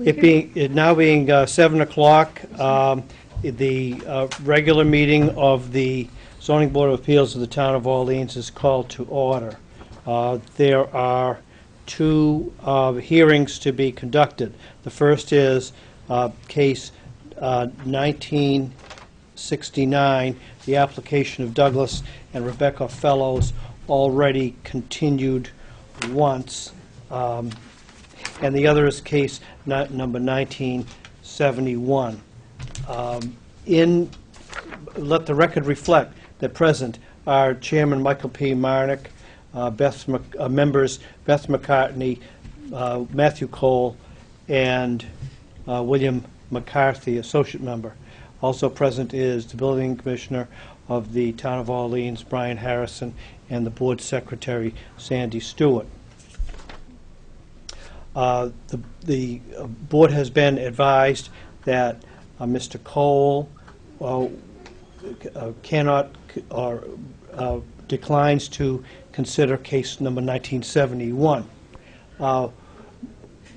It now being 7 o'clock, the regular meeting of the Zoning Board of Appeals of the Town of Orleans is called to order. There are two hearings to be conducted. The first is case 1969, the application of Douglas and Rebecca Fellows, already continued once. And the other is case number 1971. Let the record reflect that present are Chairman Michael P. Marnick, members Beth McCartney, Matthew Cole, and William McCarthy, Associate Member. Also present is the Building Commissioner of the Town of Orleans, Brian Harrison, and the Board Secretary, Sandy Stewart. The board has been advised that Mr. Cole cannot or declines to consider case number 1971. Mr.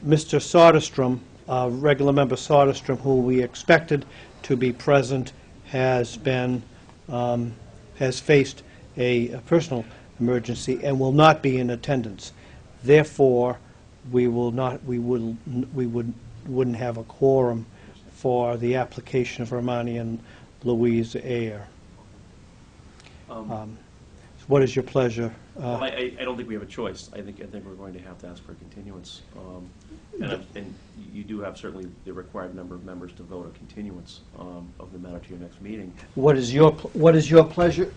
Soderstrom, regular member Soderstrom, who we expected to be present, has faced a personal emergency and will not be in attendance. Therefore, we wouldn't have a quorum for the application of Romani and Louise Ayer. What is your pleasure? Well, I don't think we have a choice. I think we're going to have to ask for a continuance. And you do have certainly the required number of members to vote a continuance of the matter to your next meeting. What is your pleasure?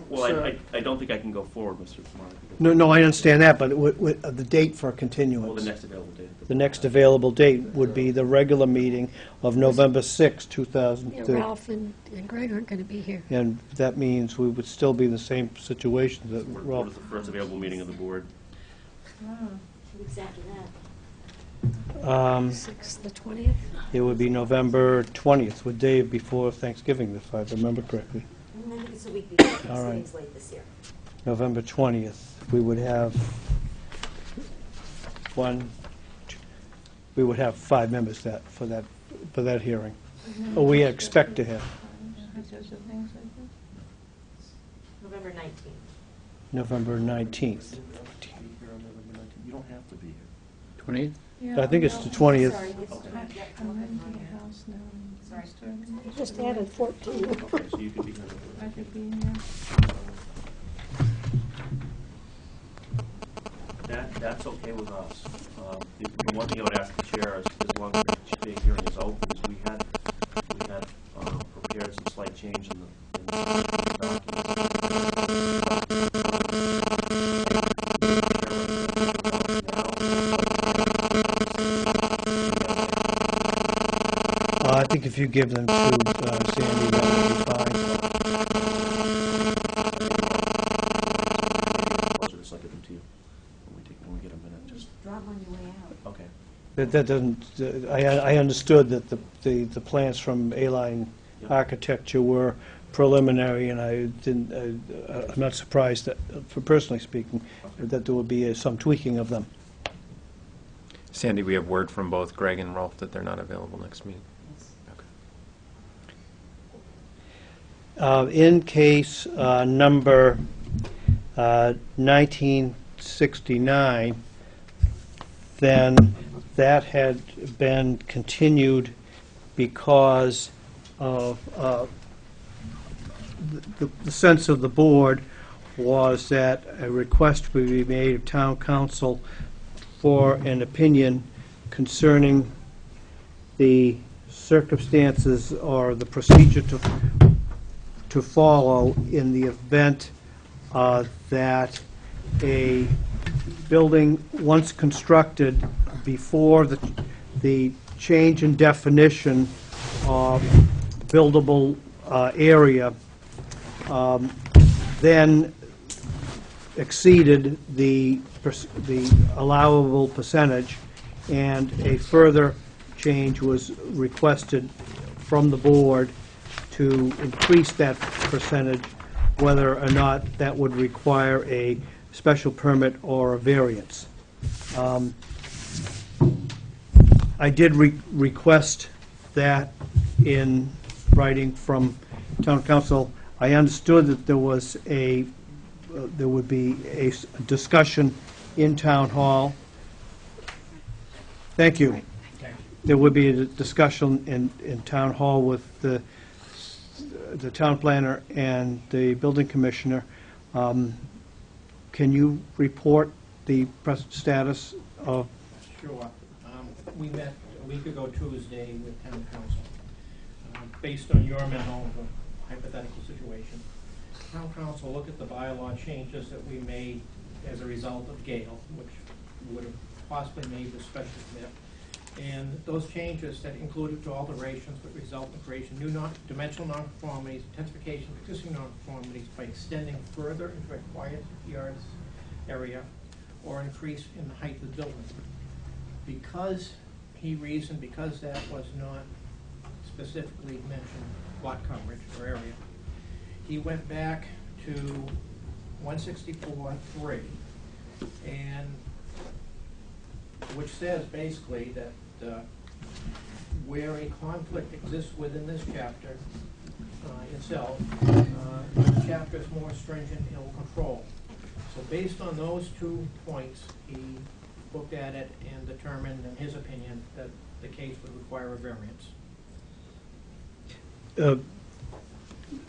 Well, I don't think I can go forward, Mr. Kumar. No, I understand that, but the date for a continuance. Well, the next available date. The next available date would be the regular meeting of November 6, 2003. Yeah, Ralph and Greg aren't going to be here. And that means we would still be in the same situation that What is the first available meeting of the board? Weeks after that. 6th, the 20th? It would be November 20th, the day before Thanksgiving, if I remember correctly. I think it's a week before. All right. It's late this year. November 20th. We would have we would have 5 members for that hearing. Or we expect to have. November 19th. November 19th. You don't have to be here. 20th? I think it's the 20th. Sorry, it's Sorry. I just added 14. Okay, so you could be here. I could be here. That's okay with us. The one thing I would ask the chair is, as long as the hearing is open, is we had prepared some slight change in the I think if you give them to Sandy, that would be fine. Just like give them to you when we get a minute. Just Drop on your way out. okay. That doesn't. I understood that the plans from A-Line Architecture were preliminary, and I didn't. I'm not surprised that, for personally speaking, that there would be some tweaking of them. Sandy, we have word from both Greg and Rolf that they're not available next meeting. In case number 1969, then that had been continued because of the sense of the board was that a request would be made of town council for an opinion concerning the circumstances or the procedure to follow in the event that a building once constructed before the change in definition of buildable area then exceeded the allowable percentage, and a further change was requested from the board to increase that percentage, whether or not that would require a special permit or a variance. I did request that in writing from town council. I understood that there was there would be a discussion in town hall. Thank you. There would be a discussion in town hall with the town planner and the building commissioner. Can you report the present status of? Sure. We met a week ago Tuesday with town council. Based on your memo of a hypothetical situation, town council looked at the bylaw changes that we made as a result of Gale, which would have possibly made the special permit. And those changes that included two alterations that result in creation of new dimensional nonconformities, intensification of existing nonconformities by extending further into a quiet yards area or increase in the height of the building. Because because that was not specifically mentioned lot coverage or area, he went back to 164.3, and which says basically that where a conflict exists within this chapter itself, the chapter is more stringent and will control. So based on those 2 points, he looked at it and determined, in his opinion, that the case would require a variance.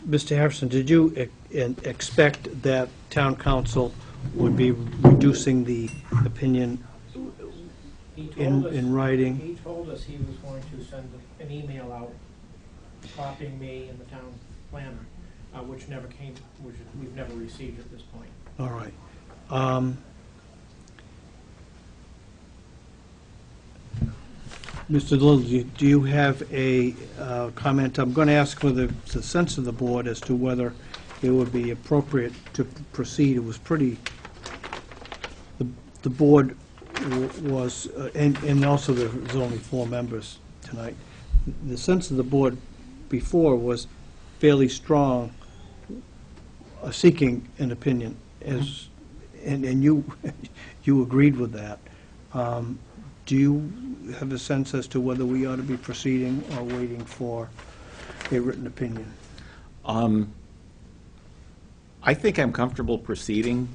Mr. Harrison, did you expect that town council would be reducing the opinion He told us, in writing? He told us he was going to send an email out copying me and the town planner, which we've never received at this point. All right. Mr. Little, do you have a comment? I'm going to ask for the sense of the board as to whether it would be appropriate to proceed. It was pretty, the board was, and also there was only 4 members tonight. The sense of the board before was fairly strong, seeking an opinion, as, and you agreed with that. Do you have a sense as to whether we ought to be proceeding or waiting for a written opinion? I think I'm comfortable proceeding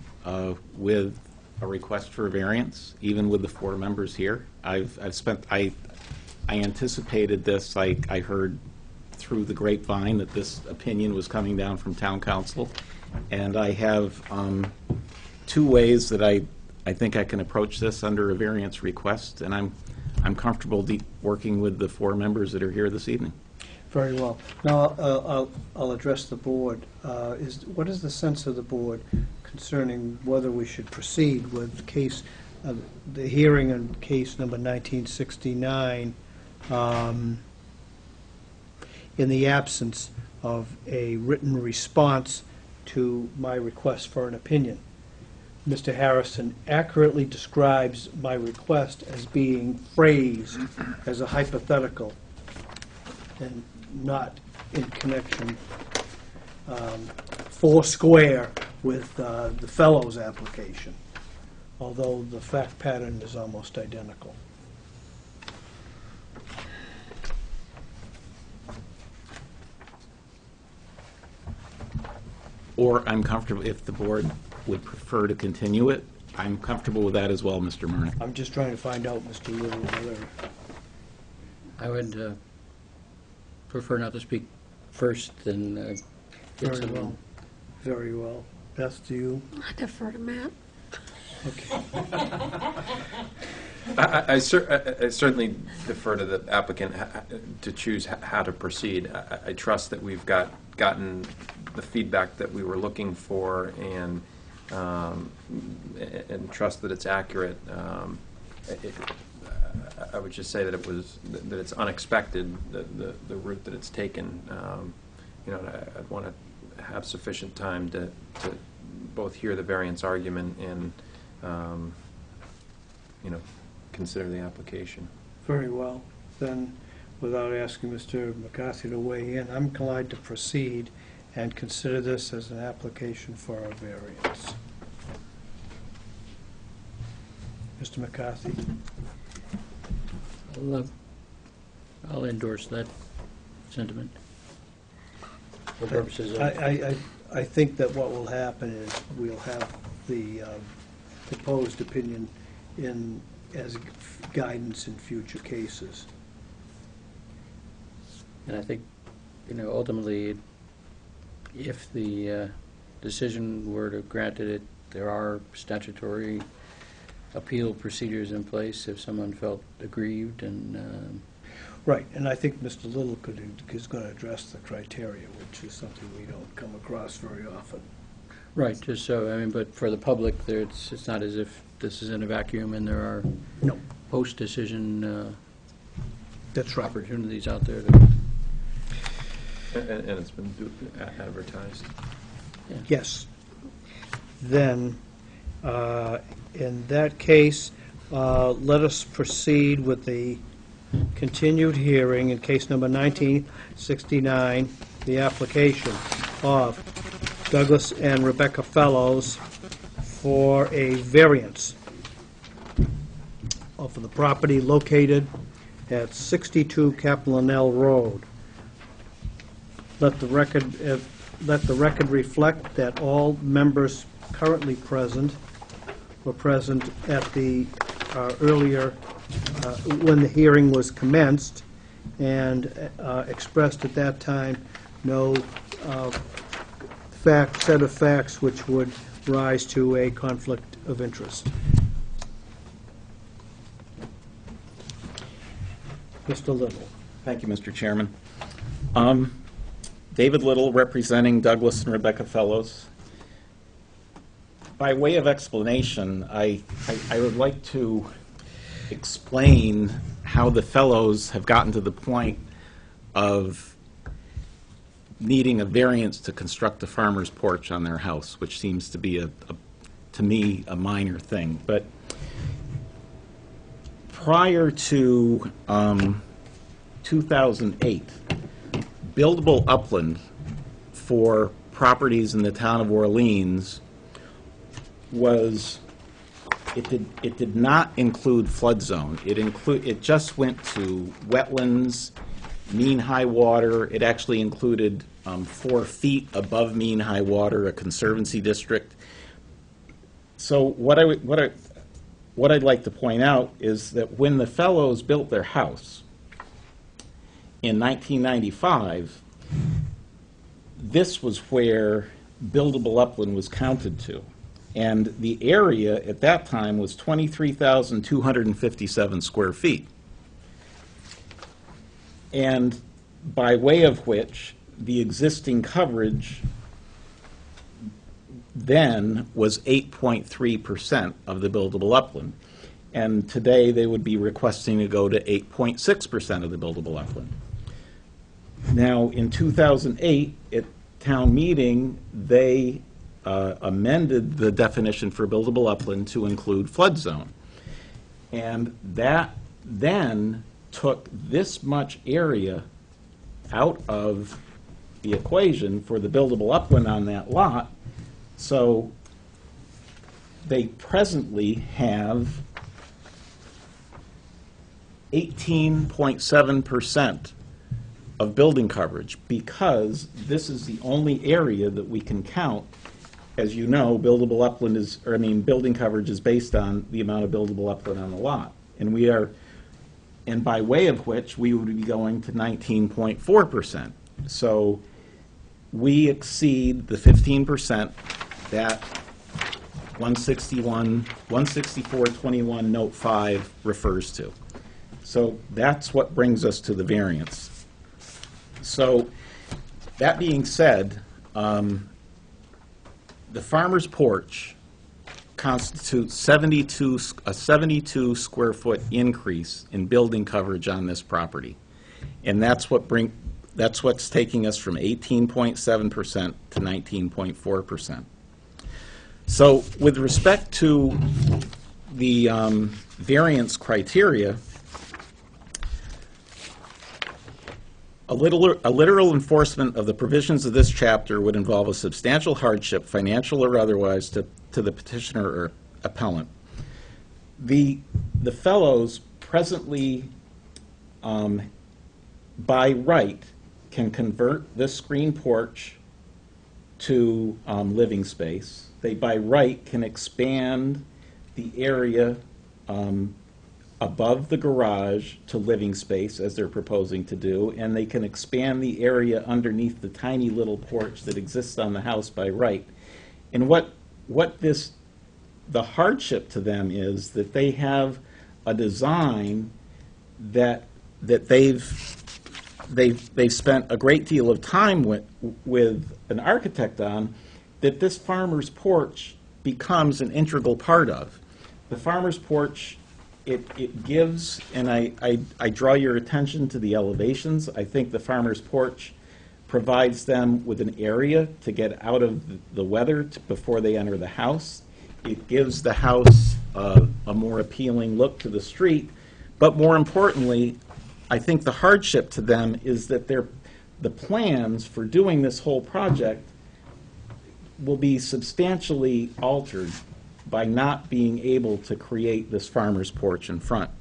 with a request for a variance, even with the 4 members here. I anticipated this. I heard through the grapevine that this opinion was coming down from town council, and I have 2 ways that I think I can approach this under a variance request, and I'm comfortable working with the 4 members that are here this evening. Very well. Now, I'll address the board. What is the sense of the board concerning whether we should proceed with the case, the hearing on case number 1969, in the absence of a written response to my request for an opinion? Mr. Harrison accurately describes my request as being phrased as a hypothetical and not in connection foursquare with the Fellows application, although the fact pattern is almost identical. Or I'm comfortable, if the board would prefer to continue it, I'm comfortable with that as well, Mr. Murnick. I'm just trying to find out, Mr. Little, whether... I would prefer not to speak first and get Very some... well. Very well. Beth, do you? I defer to Matt. Okay. I certainly defer to the applicant to choose how to proceed. I trust that we've gotten the feedback that we were looking for, and trust that it's accurate. I would just say that that it's unexpected, the route that it's taken. I'd want to have sufficient time to both hear the variance argument and consider the application. Very well. Then, without asking Mr. McCarthy to weigh in, I'm inclined to proceed and consider this as an application for a variance. Mr. McCarthy? I'll endorse that sentiment. For purposes of, I think that what will happen is we'll have the proposed opinion as guidance in future cases. and I think, ultimately, if the decision were to grant it, there are statutory appeal procedures in place if someone felt aggrieved, and Right, and I think Mr. Little is going to address the criteria, which is something we don't come across very often. right, just so, but for the public, it's not as if this is in a vacuum and there are No, post-decision that's right. opportunities out there to, And it's been advertised. Yes. Then, in that case, let us proceed with the continued hearing in case number 1969, the application of Douglas and Rebecca Fellows for a variance of the property located at 62 Capitol Road. Let the record reflect that all members currently present were present at the earlier, when the hearing was commenced, and expressed at that time no set of facts which would rise to a conflict of interest. Mr. Little. Thank you, Mr. Chairman. David Little, representing Douglas and Rebecca Fellows. By way of explanation, I would like to explain how the Fellows have gotten to the point of needing a variance to construct a farmer's porch on their house, which seems to be, to me, a minor thing. But prior to 2008, buildable upland for properties in the town of Orleans it did not include flood zone. It just went to wetlands, mean high water. It actually included 4 feet above mean high water, a conservancy district. So what I'd like to point out is that when the Fellows built their house in 1995, this was where buildable upland was counted to. And the area at that time was 23,257 square feet. And by way of which, the existing coverage then was 8.3% of the buildable upland. And today, they would be requesting to go to 8.6% of the buildable upland. Now, in 2008, at town meeting, they amended the definition for buildable upland to include flood zone. And that then took this much area out of the equation for the buildable upland on that lot. So they presently have 18.7% of building coverage, because this is the only area that we can count. As you know, buildable upland building coverage is based on the amount of buildable upland on the lot. And by way of which, we would be going to 19.4%. So we exceed the 15% that 164.21 Note 5 refers to. So that's what brings us to the variance. So that being said, the farmer's porch constitutes a 72 square foot increase in building coverage on this property. And that's what's taking us from 18.7% to 19.4%. So with respect to the variance criteria, a literal enforcement of the provisions of this chapter would involve a substantial hardship, financial or otherwise, to the petitioner or appellant. The Fellows presently by right, can convert this screen porch to living space. They, by right, can expand the area above the garage to living space, as they're proposing to do, and they can expand the area underneath the tiny little porch that exists on the house by right. And the hardship to them is that they have a design that they've spent a great deal of time with an architect on, that this farmer's porch becomes an integral part of. The farmer's porch, it gives, and I draw your attention to the elevations. I think the farmer's porch provides them with an area to get out of the weather before they enter the house. It gives the house a more appealing look to the street. But more importantly, I think the hardship to them is that the plans for doing this whole project will be substantially altered by not being able to create this farmer's porch in front.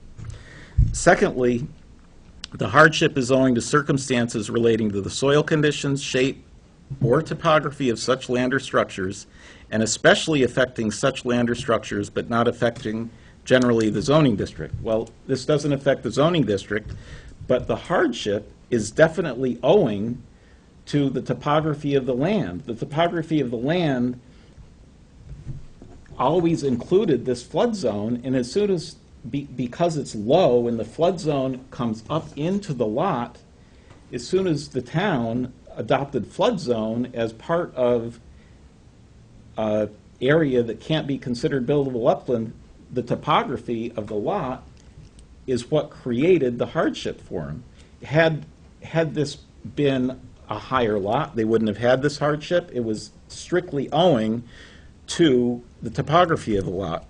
Secondly, the hardship is owing to circumstances relating to the soil conditions, shape, or topography of such land or structures, and especially affecting such land or structures, but not affecting generally the zoning district. Well, this doesn't affect the zoning district, but the hardship is definitely owing to the topography of the land. The topography of the land always included this flood zone, and as soon as, because it's low and the flood zone comes up into the lot, as soon as the town adopted flood zone as part of area that can't be considered buildable upland, the topography of the lot is what created the hardship for them. Had this been a higher lot, they wouldn't have had this hardship. It was strictly owing to the topography of the lot.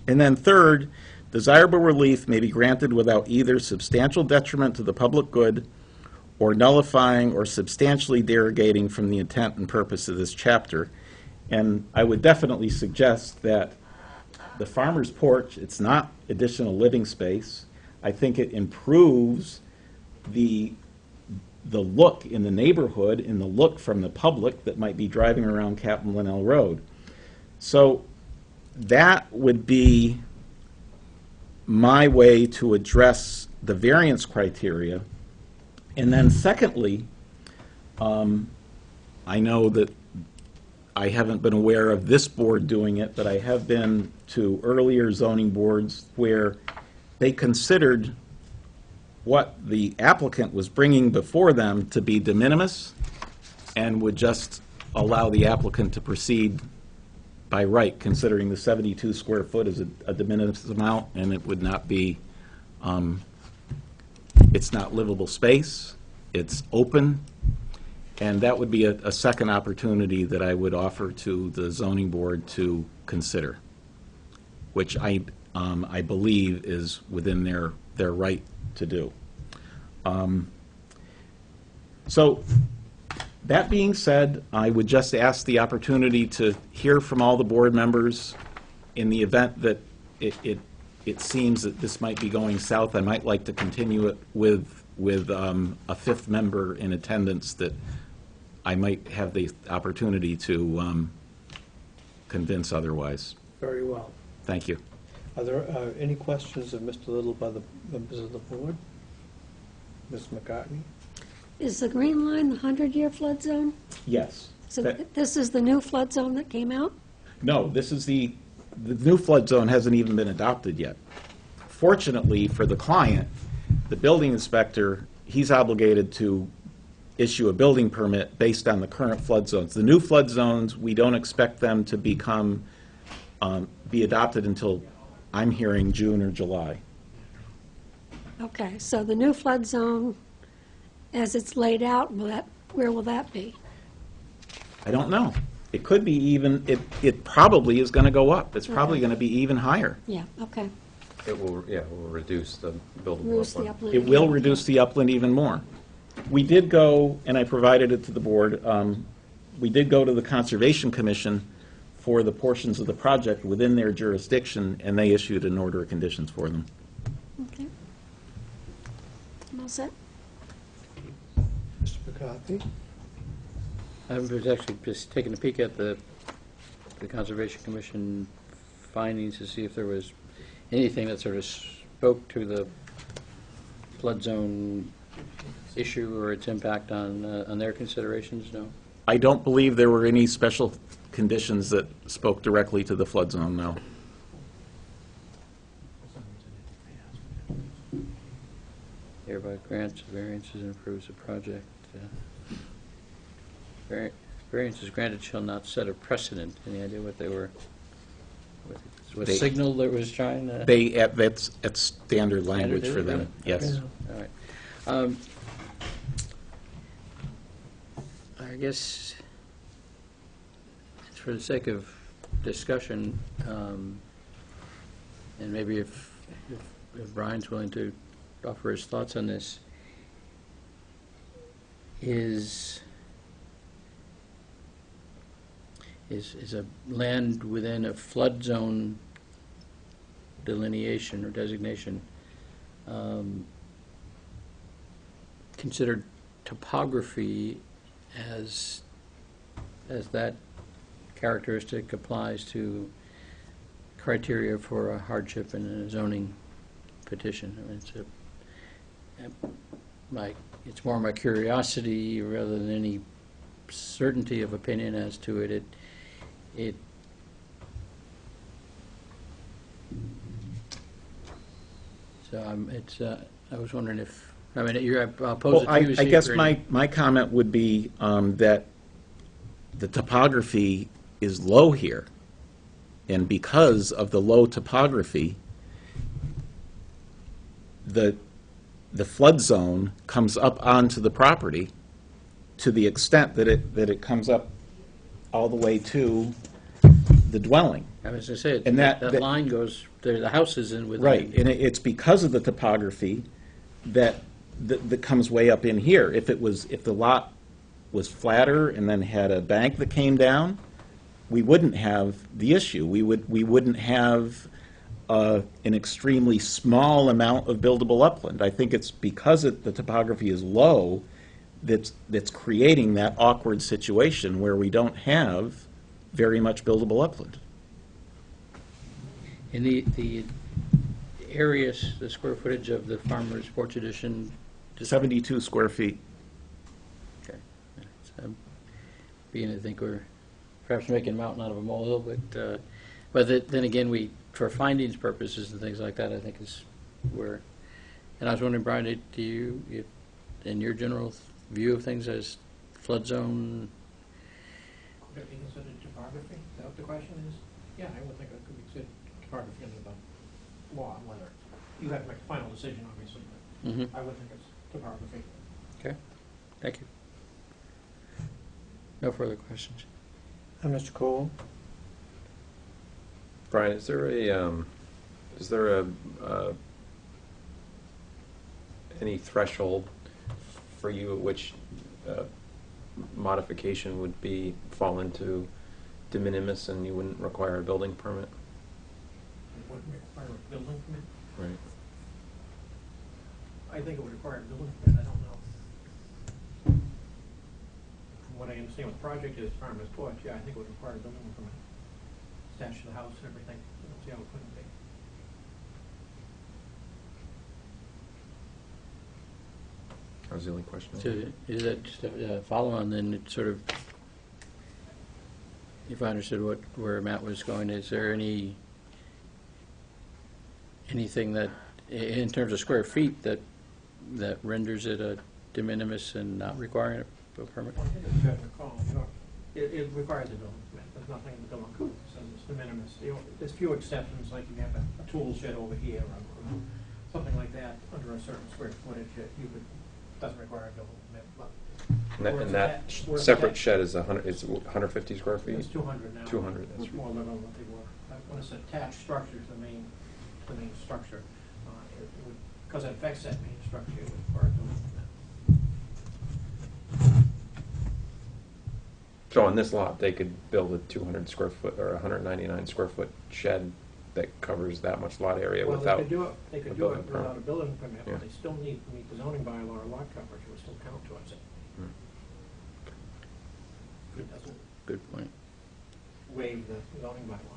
And then third, desirable relief may be granted without either substantial detriment to the public good or nullifying or substantially derogating from the intent and purpose of this chapter. And I would definitely suggest that the farmer's porch, it's not additional living space. I think it improves the look in the neighborhood and the look from the public that might be driving around Captain Linnell Road. So that would be my way to address the variance criteria. And then secondly, I know that I haven't been aware of this board doing it, but I have been to earlier zoning boards where they considered what the applicant was bringing before them to be de minimis and would just allow the applicant to proceed by right, considering the 72 square foot is a de minimis amount, and it would not be, it's not livable space, it's open, and that would be a second opportunity that I would offer to the zoning board to consider, which I believe is within their right to do. So that being said, I would just ask the opportunity to hear from all the board members. In the event that it seems that this might be going south, I might like to continue it with a fifth member in attendance that I might have the opportunity to convince otherwise. Very well. Thank you. Are there any questions of Mr. Little by the members of the board? Ms. McCartney? Is the green line the 100-year flood zone? Yes. So this is the new flood zone that came out? No, this is the new flood zone hasn't even been adopted yet. Fortunately for the client, the building inspector, he's obligated to issue a building permit based on the current flood zones. The new flood zones, we don't expect them to become, be adopted until, I'm hearing, June or July. Okay, so the new flood zone, as it's laid out, where will that be? I don't know. It could be even, it probably is going to go up. It's probably going to be even higher. Yeah, okay. It will reduce the buildable Reduce the upland. upland. It will reduce the upland even more. We did go, and I provided it to the board, we did go to the Conservation Commission for the portions of the project within their jurisdiction, and they issued an order of conditions for them. Okay. I'm all set. Mr. McCarthy? I was actually just taking a peek at the Conservation Commission findings to see if there was anything that sort of spoke to the flood zone issue or its impact on their considerations, no? I don't believe there were any special conditions that spoke directly to the flood zone, no. Hereby grants variances and approves the project. Variances granted shall not set a precedent. Any idea what they were, what They- signal that was trying to? That's standard language is for it, them, really? yes. All right. I guess, for the sake of discussion, and maybe if Brian's willing to offer his thoughts on this, is a land within a flood zone delineation or designation considered topography as that characteristic applies to criteria for a hardship in a zoning petition? I mean, it's more my curiosity rather than any certainty of opinion as to it. I was wondering if, I mean, I'll pose Well, it to you. I guess my comment would be that the topography is low here. And because of the low topography, the flood zone comes up onto the property to the extent that it comes up all the way to the dwelling. I was going to say, And that that- line goes, the house is in with. Right, and it's because of the topography that comes way up in here. If the lot was flatter and then had a bank that came down, we wouldn't have the issue. We wouldn't have an extremely small amount of buildable upland. I think it's because the topography is low that's creating that awkward situation where we don't have very much buildable upland. In the areas, the square footage of the Farmer's Porch Edition. 72 square feet. Okay. Being, I think we're perhaps making a mountain out of a molehill, but then again, for findings purposes and things like that, I think is where, and I was wondering, Brian, do you, in your general view of things as flood zone? Could it be considered topography? Is that what the question is? Yeah, I would think it could be considered topography under the law, whether, you have to make a final decision, obviously, but Mm-hmm. I would think it's topography. Okay, thank you. No further questions. And Mr. Cole? Brian, is there any threshold for you at which modification would fall into de minimis and you wouldn't require a building permit? It wouldn't require a building permit. Right. I think it would require a building permit, I don't know. From what I understand what the project is, Farmer's Porch, yeah, I think it would require a building permit. Attached to the house and everything, I don't see how it couldn't be. That was the only question. I So had. is that just a follow-on, then it sort of, if I understood where Matt was going, is there anything that, in terms of square feet, that renders it a de minimis and not requiring a permit? Well, I think it's judgment call, sure. It requires a building permit, there's nothing in the building code that says it's de minimis. There's few exceptions, like you have a tool shed over here, or something like that, under a certain square footage, doesn't require a building permit, but. And that Where's separate that? shed is 150 square feet? It's 200 now. 200, that's It's more than what they were. When it's attached structure to the main structure, it would, because it affects that main structure, it would require a building permit. So on this lot, they could build a 200 square foot or 199 square foot shed that covers that much lot area Well, without. they could a do building it permit. without a building permit, Yeah. but they still need to meet the zoning bylaw or lot coverage, it would still count towards it. It doesn't Good point. waive the zoning bylaw.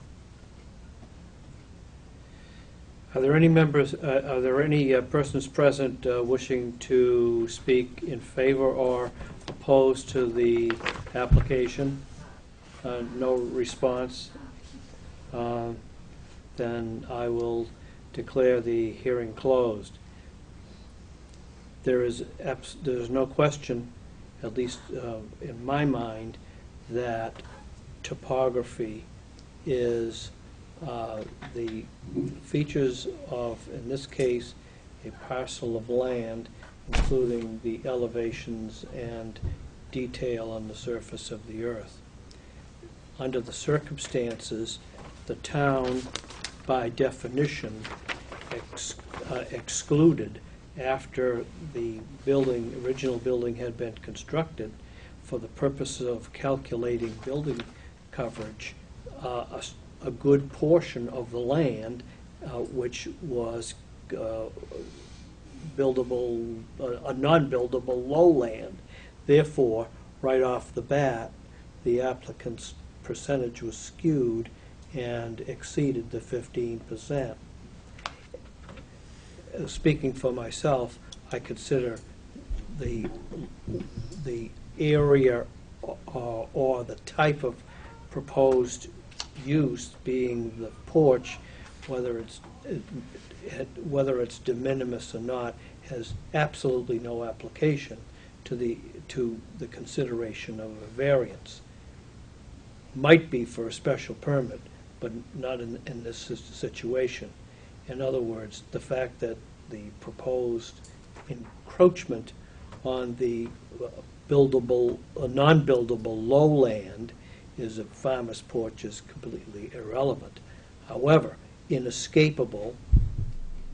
Are there any members, are there any persons present wishing to speak in favor or opposed to the application? No response? Then I will declare the hearing closed. There's no question, at least in my mind, that topography is the features of, in this case, a parcel of land, including the elevations and detail on the surface of the earth. Under the circumstances, the town, by definition, excluded, after the original building had been constructed, for the purposes of calculating building coverage, a good portion of the land, which was buildable, a non-buildable lowland. Therefore, right off the bat, the applicant's percentage was skewed and exceeded the 15%. Speaking for myself, I consider the area or the type of proposed use being the porch, whether it's de minimis or not, has absolutely no application to the consideration of a variance. Might be for a special permit, but not in this situation. In other words, the fact that the proposed encroachment on the non-buildable lowland is a farmer's porch is completely irrelevant. However, inescapable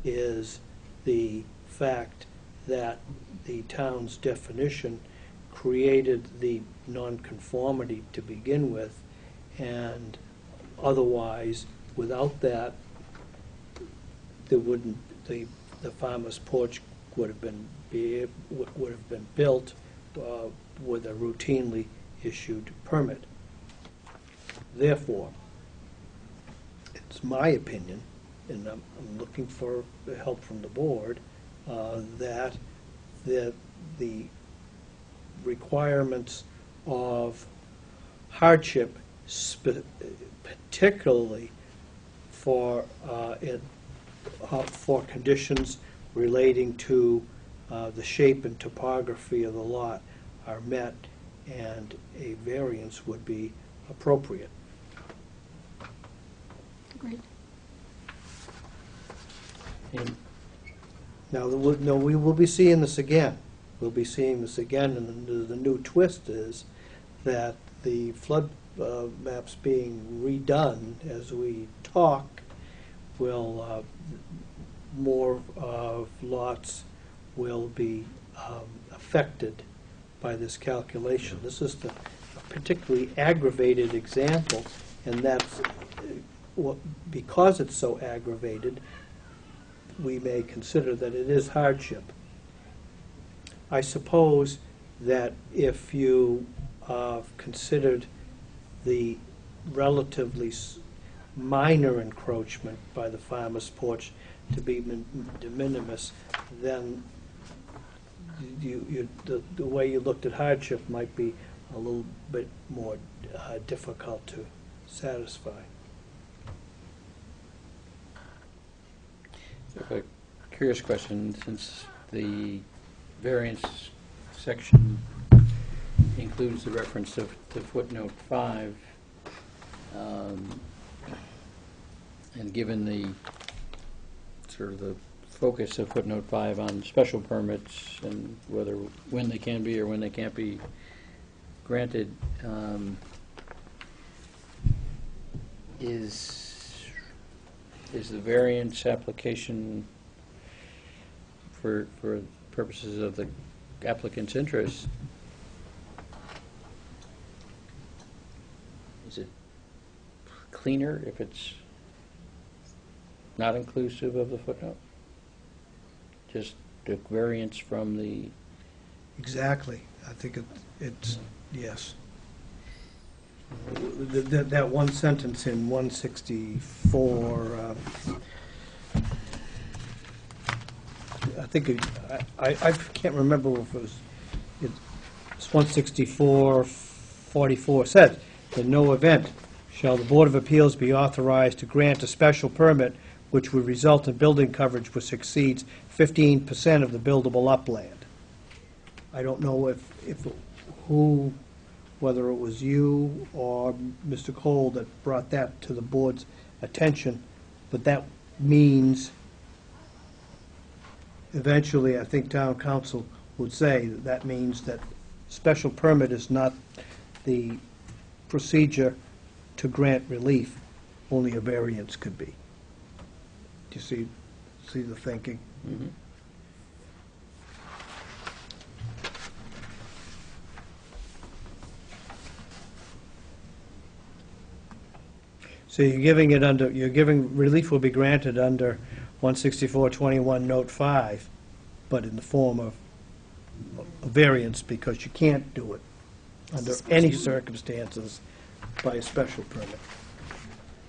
is the fact that the town's definition created the nonconformity to begin with, and otherwise, without that, there wouldn't, the farmer's porch would have been built with a routinely issued permit. Therefore, it's my opinion, and I'm looking for help from the board, that the requirements of hardship, particularly for conditions relating to the shape and topography of the lot, are met, and a variance would be appropriate. Great. Now, we will be seeing this again. We'll be seeing this again, and the new twist is that the flood maps being redone as we talk will, more lots will be affected by this calculation. This is a particularly aggravated example, and that's because it's so aggravated, we may consider that it is hardship. I suppose that if you considered the relatively minor encroachment by the farmer's porch to be de minimis, then the way you looked at hardship might be a little bit more difficult to satisfy. A curious question, since the variance section includes the reference to footnote 5, and given the sort of the focus of footnote 5 on special permits and when they can be or when they can't be granted, is the variance application for purposes of the applicant's interest, is it cleaner if it's not inclusive of the footnote? Just the variance from the, Exactly. I think it's, yes. That one sentence in 164, I think, I can't remember if it was, it's 164-44 says, "In no event shall the Board of Appeals be authorized to grant a special permit which would result in building coverage which exceeds 15% of the buildable upland." I don't know whether it was you or Mr. Cole that brought that to the board's attention, but that means, eventually, I think town council would say that means that special permit is not the procedure to grant relief, only a variance could be. Do you see the thinking? So you're giving relief will be granted under 164-21, Note 5, but in the form of a variance, because you can't do it under any circumstances by a special permit.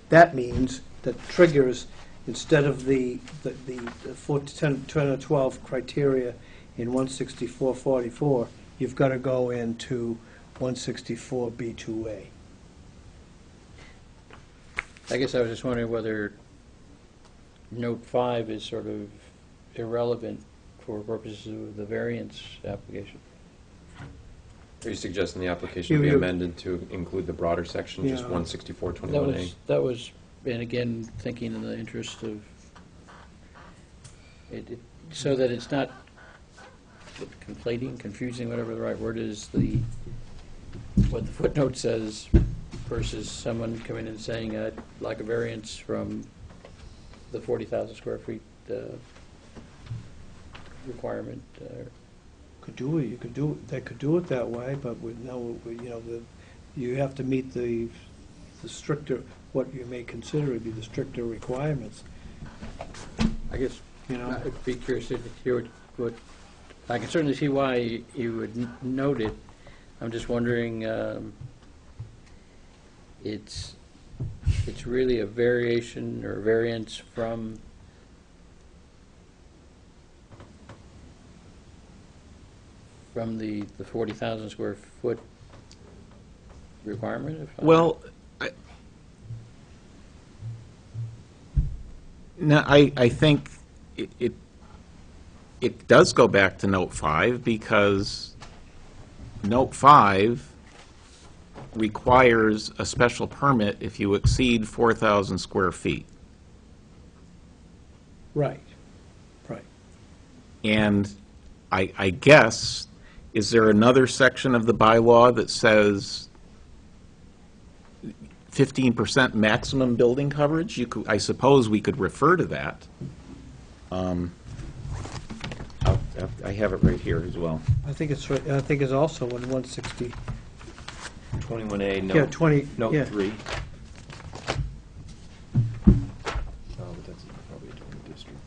That means that triggers, instead of the 10 or 12 criteria in 164-44, you've got to go into 164-B2A. I guess I was just wondering whether note 5 is sort of irrelevant for purposes of the variance application. Are you suggesting the application be amended to include the broader section, just Yeah. 164-21A? That was, and again, thinking in the interest of, so that it's not conflating, confusing, whatever the right word is, what the footnote says versus someone coming in and saying, I'd like a variance from the 40,000 square feet requirement. Could do it, they could do it that way, but you have to meet the stricter, what you may consider to be the stricter requirements, I guess you know? I'd be curious to hear what, I can certainly see why you would note it. I'm just wondering, it's really a variation or variance from the 40,000 square foot requirement? Well, I think it does go back to Note 5, because Note 5 requires a special permit if you exceed 4,000 square feet. Right. And I guess, is there another section of the bylaw that says 15% maximum building coverage? I suppose we could refer to that. I have it right here as well. I think it's also in 160. 21A, Yeah, 20, note yeah. 3. But that's probably a different district.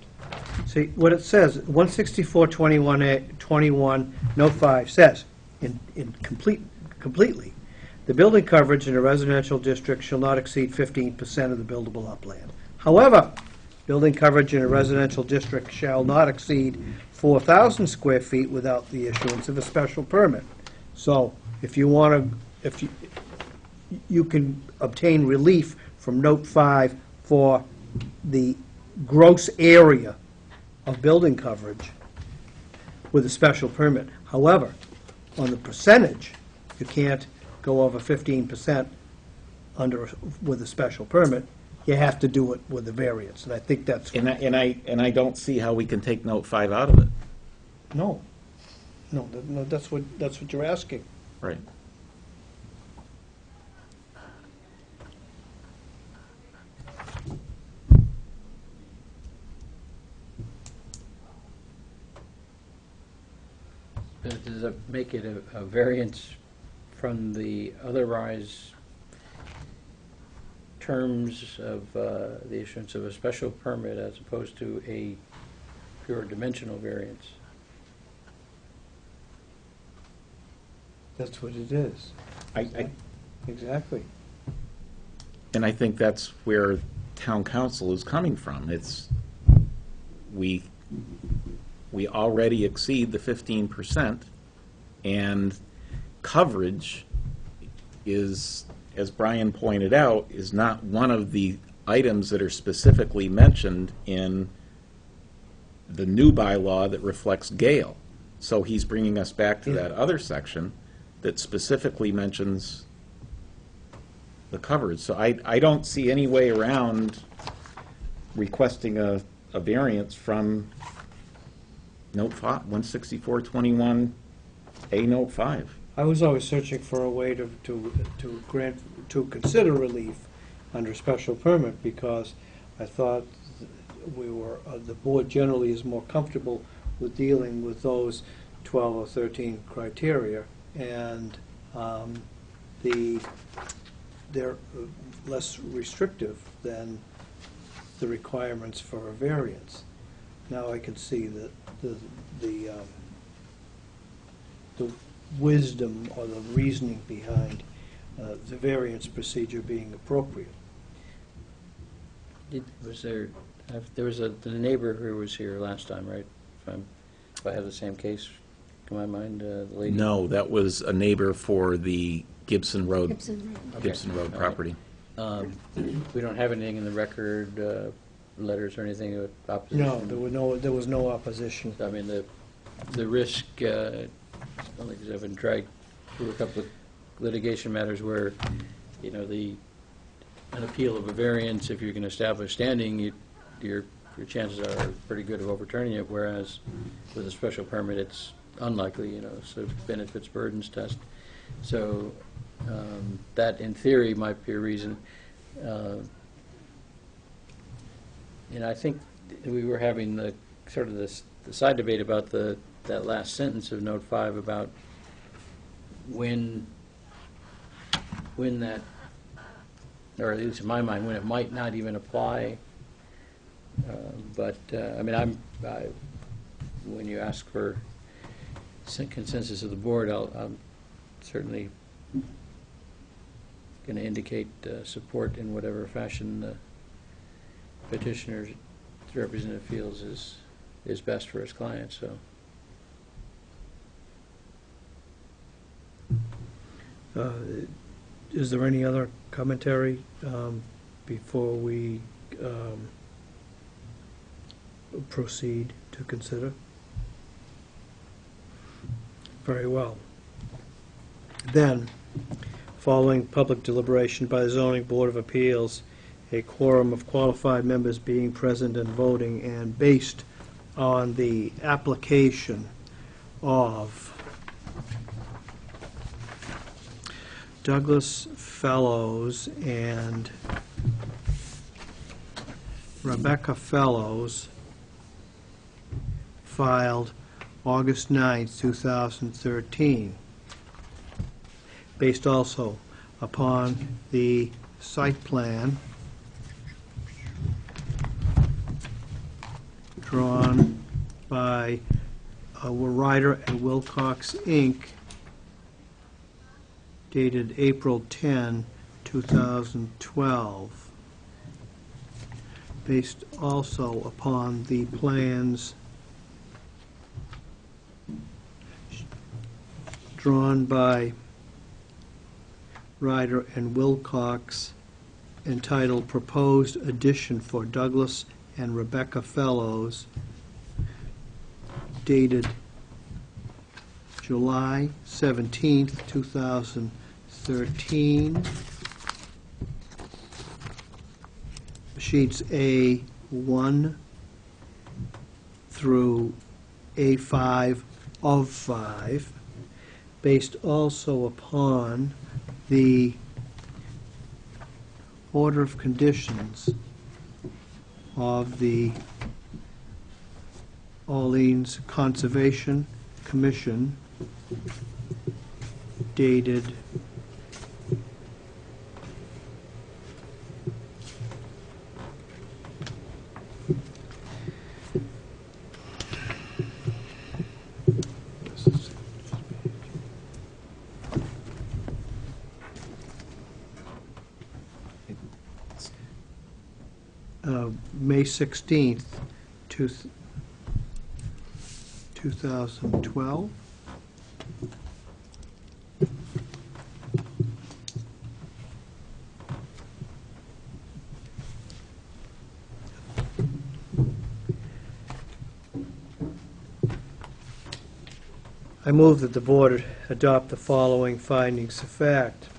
See, what it says, 164-21, Note 5 says, completely, the building coverage in a residential district shall not exceed 15% of the buildable upland. However, building coverage in a residential district shall not exceed 4,000 square feet without the issuance of a special permit. So, if you want to, you can obtain relief from Note 5 for the gross area of building coverage with a special permit. However, on the percentage, you can't go over 15% with a special permit. You have to do it with a variance, and I think that's... And I don't see how we can take Note 5 out of it. No, that's what you're asking. Right. Does it make it a variance from the otherwise terms of the issuance of a special permit as opposed to a pure dimensional variance. That's what it is. Exactly. And I think that's where town council is coming from. It's, we already exceed the 15%, and coverage is, as Brian pointed out, is not one of the items that are specifically mentioned in the new bylaw that reflects Gale. So he's bringing us back to that other section that specifically mentions the coverage. So I don't see any way around requesting a variance from Note 5, 16421, A Note 5. I was always searching for a way to grant, to consider relief under special permit, because I thought the board generally is more comfortable with dealing with those 12 or 13 criteria, and they're less restrictive than the requirements for a variance. Now I can see that the wisdom or the reasoning behind the variance procedure being appropriate. There was the neighbor who was here last time, right? If I have the same case in my mind, the lady? No, that was a neighbor for the Gibson Road, Gibson Road. Gibson Road Okay. property. We don't have anything in the record, letters or anything of opposition? No, there was no opposition. I mean, the risk, only because I've been dragged through a couple of litigation matters where, you know, an appeal of a variance, if you can establish standing, your chances are pretty good of overturning it, whereas with a special permit, it's unlikely, you know, so benefits burdens test. So that, in theory, might be a reason. And I think we were having the sort of the side debate about that last sentence of Note 5 about when that, or at least in my mind, when it might not even apply. But I mean, when you ask for consensus of the board, I'm certainly going to indicate support in whatever fashion the petitioner's representative feels is best for his client. So. Is there any other commentary before we proceed to consider? Very well. Then, following public deliberation by the Zoning Board of Appeals, a quorum of qualified members being present and voting, and based on the application of Douglas Fellows and Rebecca Fellows, filed August 9th, 2013, based also upon the site plan drawn by Ryder and Wilcox, Inc., dated April 10, 2012, based also upon the plans drawn by Ryder and Wilcox, entitled Proposed Addition for Douglas and Rebecca Fellows, dated July 17th, 2013, sheets A1 through A5 of 5, based also upon the order of conditions of the Orleans Conservation Commission, May 16th, 2012. I move that the board adopt the following findings of fact.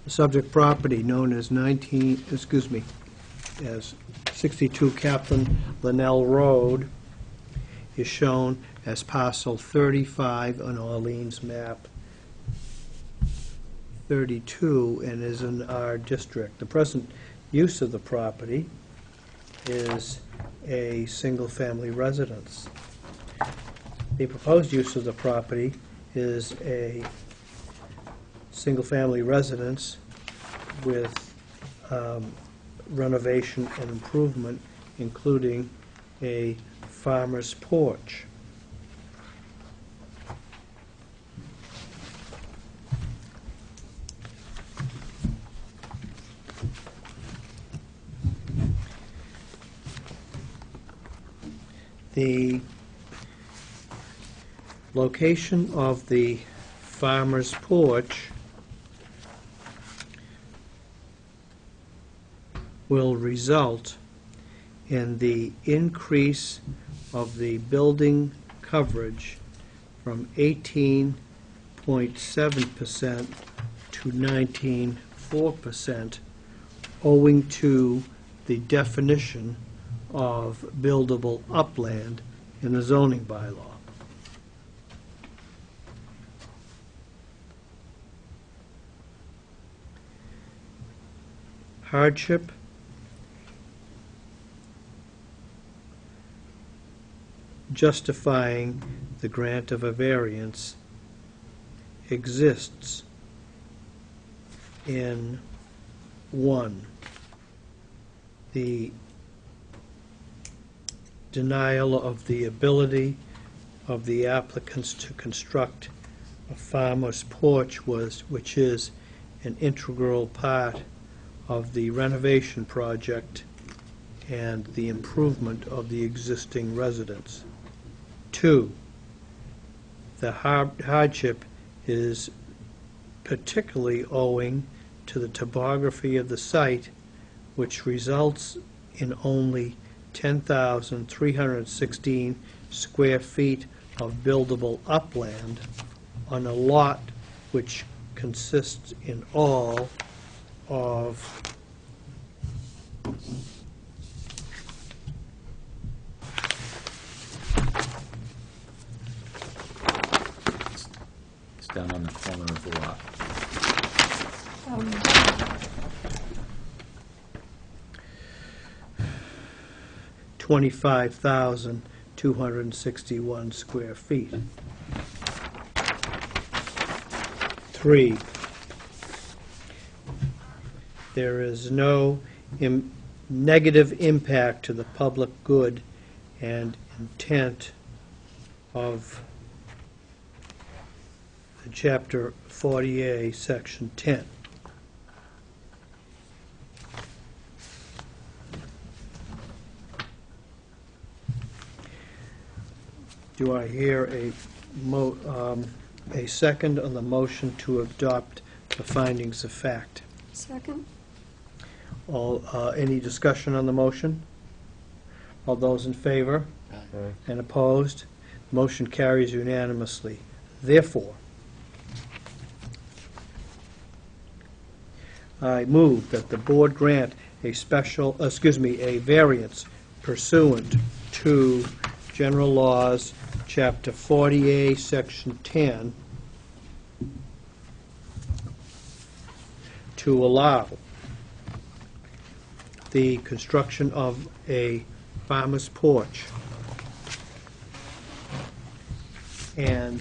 The subject property known as 62 Captain Linnell Road is shown as parcel 35 on Orleans map 32 and is in our district. The present use of the property is a single-family residence. The proposed use of the property is a single-family residence with renovation and improvement, including a farmer's porch. The location of the farmer's porch will result in the increase of the building coverage from 18.7% to 19.4%, owing to the definition of buildable upland in the zoning bylaw. Hardship justifying the grant of a variance exists in 1, the denial of the ability of the applicants to construct a farmer's porch which is an integral part of the renovation project and the improvement of the existing residence. 2, the hardship is particularly owing to the topography of the site, which results in only 10,316 square feet of buildable upland on a lot which consists in all of It's down on the corner of the lot. 25,261 square feet. 3, there is no negative impact to the public good and intent of the Chapter 40A, Section 10. Do I hear a second on the motion to adopt the findings of fact? Second? Any discussion on the motion? All those in favor? And opposed? Motion carries unanimously. Therefore, I move that the board grant a variance pursuant to General Laws, Chapter 40A, Section 10, to allow the construction of a farmer's porch and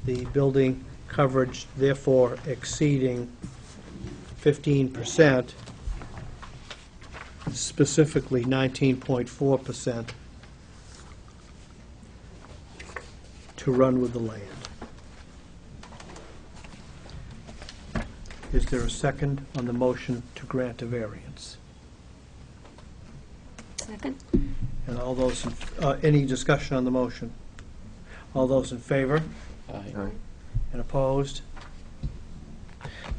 the building coverage therefore exceeding 15%, specifically 19.4%, to run with the land. Is there a second on the motion to grant a variance? Second? And all those, any discussion on the motion? All those in favor Aye. Aye. and opposed?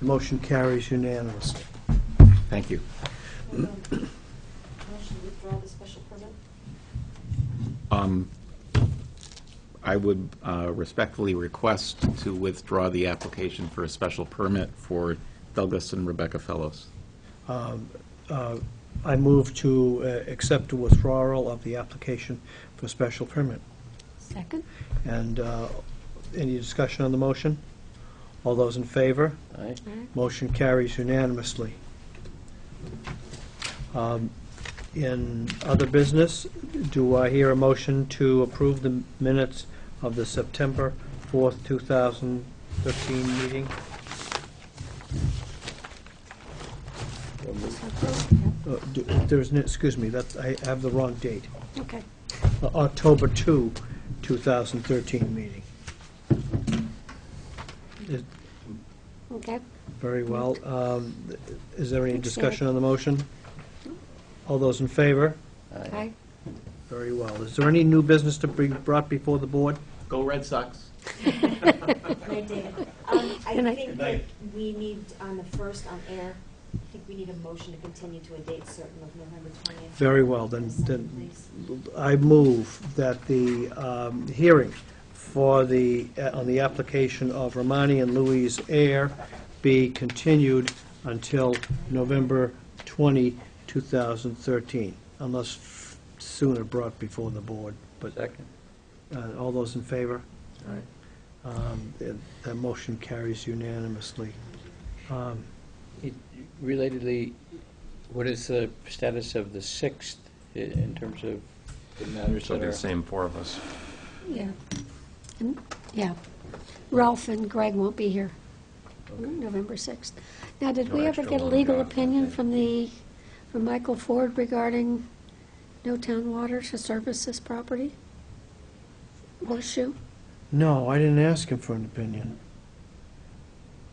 The motion carries unanimously. Thank you. Motion to withdraw the special permit? I would respectfully request to withdraw the application for a special permit for Douglas and Rebecca Fellows. I move to accept a withdrawal of the application for special permit. Second? And any discussion on the motion? All those in favor? Aye. Motion carries unanimously. In other business, do I hear a motion to approve the minutes of the September 4th, 2013 meeting? Excuse me, I have the wrong date. Okay. October 2, 2013 meeting. Okay. Very well. Is there any discussion on the motion? All those in favor? Aye. Very well. Is there any new business to be brought before the board? Go Red Sox. Night, David. I Good night. think Good that night. we need, on the first on air, I think we need a motion to continue to a date certain of November 20th. Very well, then Please. I move that the hearing for on the application of Romani and Louise Ayer be continued until November 20, 2013, unless sooner brought before the board. But Second. all those in favor? Aye. That motion carries unanimously. Relatedly, what is the status of the 6th in terms of the matters So that the are? same four of us. Yeah. Yeah. Ralph and Greg won't be here November 6th. Now, did No we ever extra get a long legal drive, opinion okay. from Michael Ford regarding no town water to service this property? Horseshoe? No, I didn't ask him for an opinion.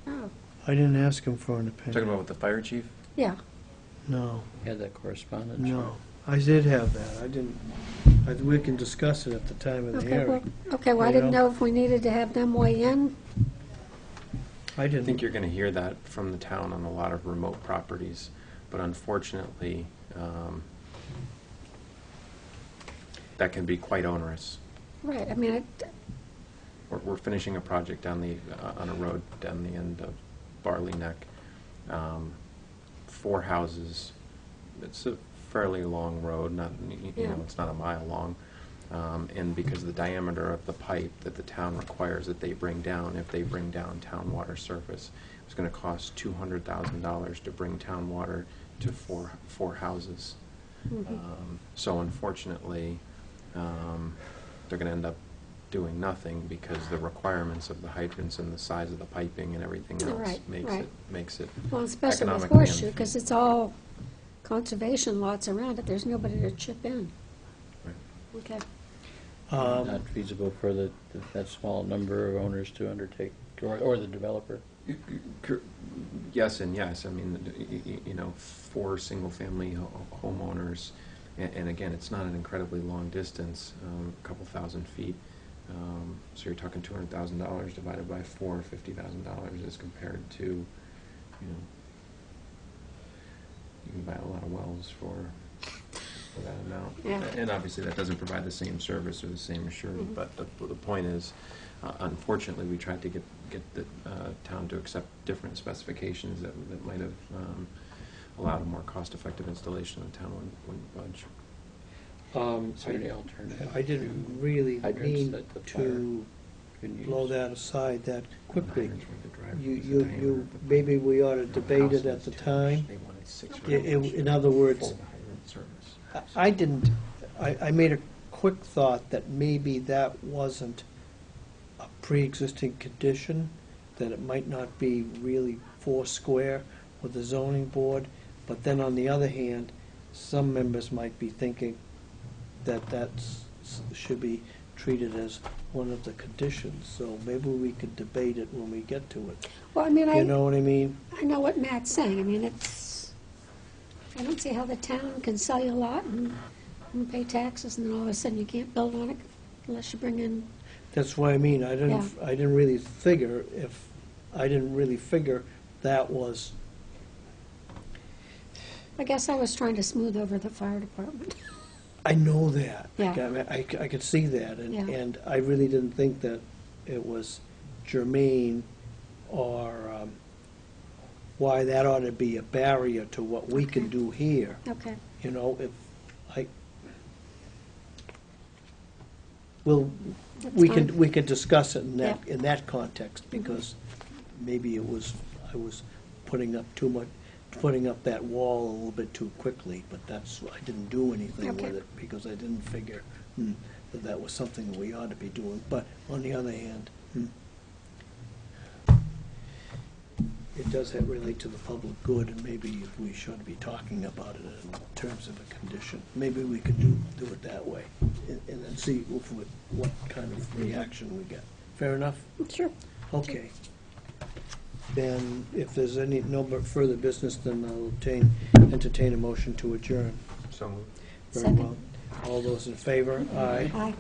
Oh, I didn't ask him for an Talking opinion. about with the fire chief? yeah. No, Had that correspondence? no. I did have that. I didn't, we can discuss it at the time of the Okay, well, hearing. I You didn't know? know if we needed to have them weigh in. I I didn't. think you're going to hear that from the town on a lot of remote properties, but unfortunately, that can be quite onerous. Right, I mean, We're finishing a project on a road down the end of Barley Neck. 4 houses. It's a fairly long road, not, you know, Yeah. it's not a mile long. And because of the diameter of the pipe that the town requires that they bring down, if they bring down town water surface, it's gonna cost $200,000 to bring town water to four houses. So unfortunately, they're gonna end up doing nothing because the requirements of the hydrants and the size of the piping and everything else Right, right. makes it well, especially with economically Horseshoe, unfeasible. because it's all conservation lots around it. There's nobody to chip in. Right. Okay. Not feasible for that small number of owners to undertake, or the developer? Yes and yes. I mean, you know, 4 single-family homeowners, and again, it's not an incredibly long distance, a couple thousand feet. So you're talking $200,000 divided by 4, $50,000 as compared to, you know, you can buy a lot of wells for that amount. Yeah. And obviously, that doesn't provide the same service or the same assurance, but the point is, unfortunately, we tried to get the town to accept different specifications that might have allowed a more cost-effective installation, and the town wouldn't budge. Is there any alternative? I didn't really Hydrants mean that the fire to can use? blow that aside that quickly. Hydrants were the driver, You, was the you, diameter you, of the pipe. maybe we ought to The debate house it at was the 2 time. They wanted 6 In other words, full hydrant service. I didn't, I made a quick thought that maybe that wasn't a pre-existing condition, that it might not be really foursquare with the zoning board, but then on the other hand, some members might be thinking that should be treated as one of the conditions, so maybe we could debate it when we get to it. Well, I mean, You know what I mean? I know what Matt's saying. I mean, I don't see how the town can sell you a lot and and pay taxes, and then all of a sudden you can't build on it unless you bring in, That's what I mean, I didn't really figure that was, I guess I was trying to smooth over the fire department. I know that. Yeah. I could see that, Yeah. and I really didn't think that it was germane or why that ought to be a barrier to what we can Okay. do here. Okay, You know, if well, That's we fine. can discuss it in that, Yeah. in that context, because maybe I was putting up that wall a little bit too quickly, but I didn't do anything Okay. with it, because I didn't figure that was something that we ought to be doing. But on the other hand, it does relate to the public good, and maybe we should be talking about it in terms of a condition. Maybe we could do it that way, and then see what kind of reaction we get. Fair enough? sure. Okay. Then, if there's no further business, then I'll entertain a motion to adjourn. So moved. Very Second. well. All those in favor? Aye. Aye.